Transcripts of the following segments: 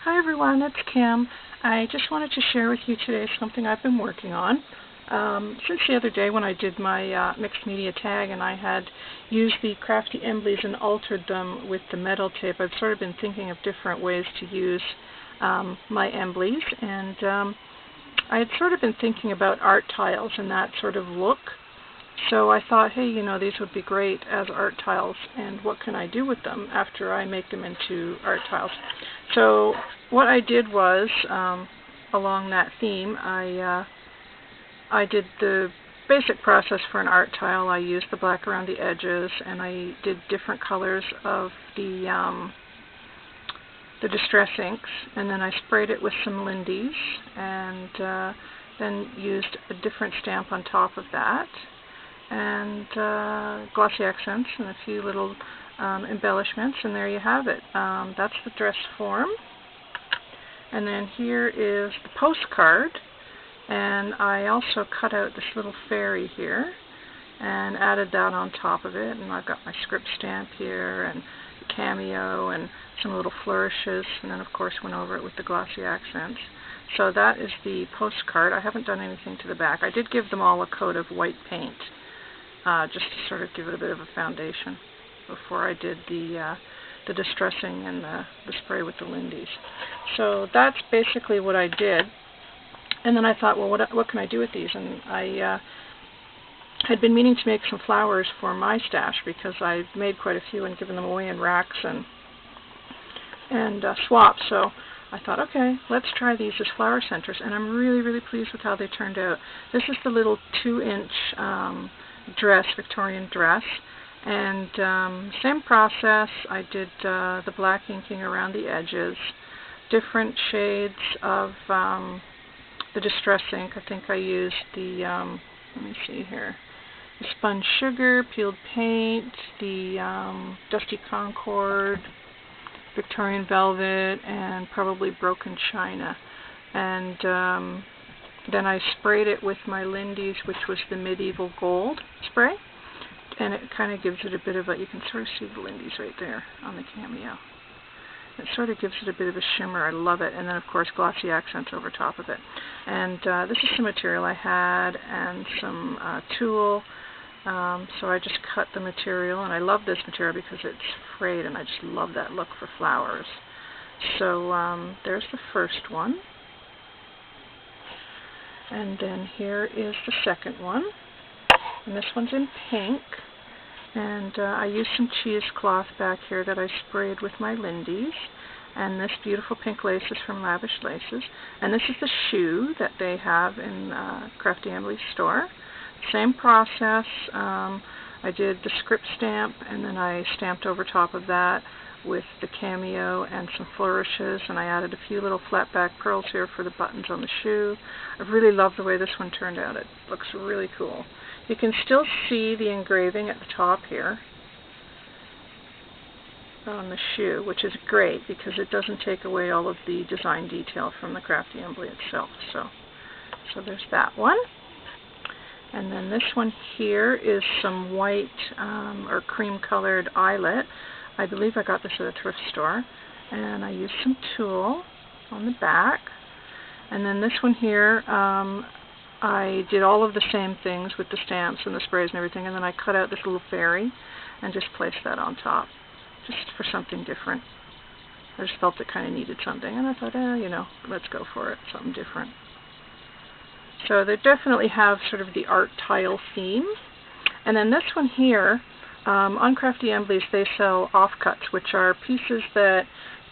Hi everyone, it's Kim. I just wanted to share with you today something I've been working on. Since the other day when I did my mixed media tag and I had used the crafty embleys and altered them with the metal tape, I've sort of been thinking of different ways to use my embleys, and I had sort of been thinking about art tiles and that sort of look. So I thought, hey, these would be great as art tiles, and what can I do with them after I make them into art tiles? So what I did was, along that theme, I did the basic process for an art tile. I used the black around the edges, and I did different colors of the distress inks, and then I sprayed it with some Lindy's, and then used a different stamp on top of that, and glossy accents and a few little embellishments, and there you have it. That's the dress form. And then here is the postcard, and I also cut out this little fairy here and added that on top of it, and I've got my script stamp here and the cameo and some little flourishes, and then of course went over it with the glossy accents. So that is the postcard. I haven't done anything to the back. I did give them all a coat of white paint, just to sort of give it a bit of a foundation before I did the distressing and the spray with the Lindy's. So that's basically what I did. And then I thought, well, what can I do with these? And I had been meaning to make some flowers for my stash because I made quite a few and given them away in racks and swaps. So I thought, okay, let's try these as flower centers. And I'm really, really pleased with how they turned out. This is the little 2-inch dress, Victorian dress, and same process. I did the black inking around the edges, different shades of the distress ink. I think I used the let me see here, the spun sugar, peeled paint, the dusty concord, Victorian velvet, and probably broken china. And then I sprayed it with my Lindy's, which was the medieval gold spray, and it kind of gives it a bit of a, you can sort of see the Lindy's right there on the cameo. It sort of gives it a bit of a shimmer. I love it. And then of course glossy accents over top of it. And this is some material I had and some tulle. So I just cut the material, and I love this material because it's frayed, and I just love that look for flowers. So there's the first one. And then here is the second one, and this one's in pink, and I used some cheesecloth back here that I sprayed with my Lindy's, and this beautiful pink lace is from Lavish Laces, and this is the shoe that they have in Crafty Embly's store. Same process. I did the script stamp, and then I stamped over top of that with the cameo and some flourishes, and I added a few little flat back pearls here for the buttons on the shoe. I really love the way this one turned out. It looks really cool. You can still see the engraving at the top here on the shoe, which is great because it doesn't take away all of the design detail from the Crafty Embly itself. So there's that one. And then this one here is some white or cream colored eyelet. I believe I got this at a thrift store, and I used some tulle on the back. And then this one here, I did all of the same things with the stamps and the sprays and everything, and then I cut out this little fairy and just placed that on top, just for something different. I just felt it kind of needed something, and I thought, let's go for it, something different. So they definitely have sort of the art tile theme. And then this one here, on Crafty Embleys, they sell offcuts, which are pieces that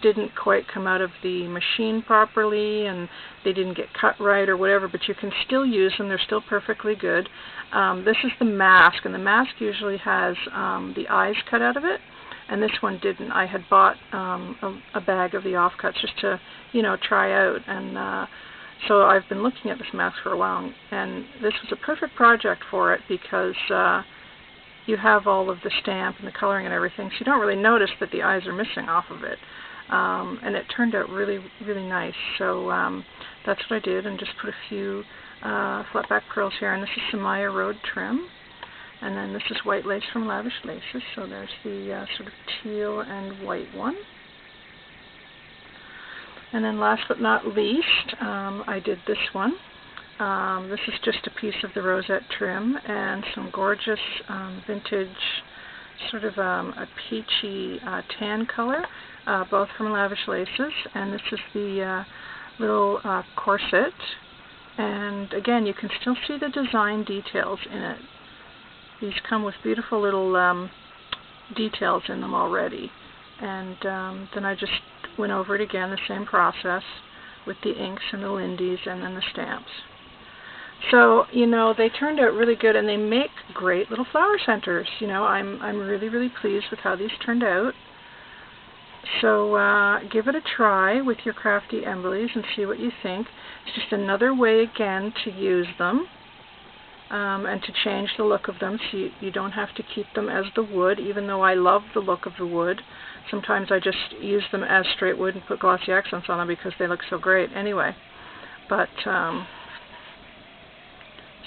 didn't quite come out of the machine properly and they didn't get cut right or whatever, but you can still use them. They're still perfectly good. This is the mask, and the mask usually has the eyes cut out of it, and this one didn't. I had bought a bag of the offcuts just to, try out, and so I've been looking at this mask for a while, and this was a perfect project for it because you have all of the stamp and the coloring and everything, so you don't really notice that the eyes are missing off of it. And it turned out really, really nice. So that's what I did, and just put a few flat back pearls here. And this is Samaya Road trim. And then this is white lace from Lavish Laces. So there's the sort of teal and white one. And then last but not least, I did this one. This is just a piece of the rosette trim and some gorgeous vintage sort of a peachy tan color, both from Lavish Laces. And this is the little corset. And again, you can still see the design details in it. These come with beautiful little details in them already. And then I just went over it again, the same process, with the inks and the lindies and then the stamps. So, you know, they turned out really good, and they make great little flower centers. You know, I'm really, really pleased with how these turned out. So give it a try with your crafty Embleys and see what you think. It's just another way, again, to use them and to change the look of them, so you don't have to keep them as the wood, even though I love the look of the wood. Sometimes I just use them as straight wood and put glossy accents on them because they look so great anyway. But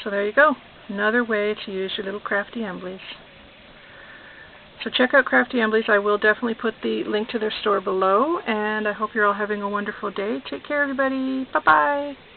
so there you go. Another way to use your little crafty Embleys. So check out Crafty Embleys. I will definitely put the link to their store below, and I hope you're all having a wonderful day. Take care, everybody. Bye-bye.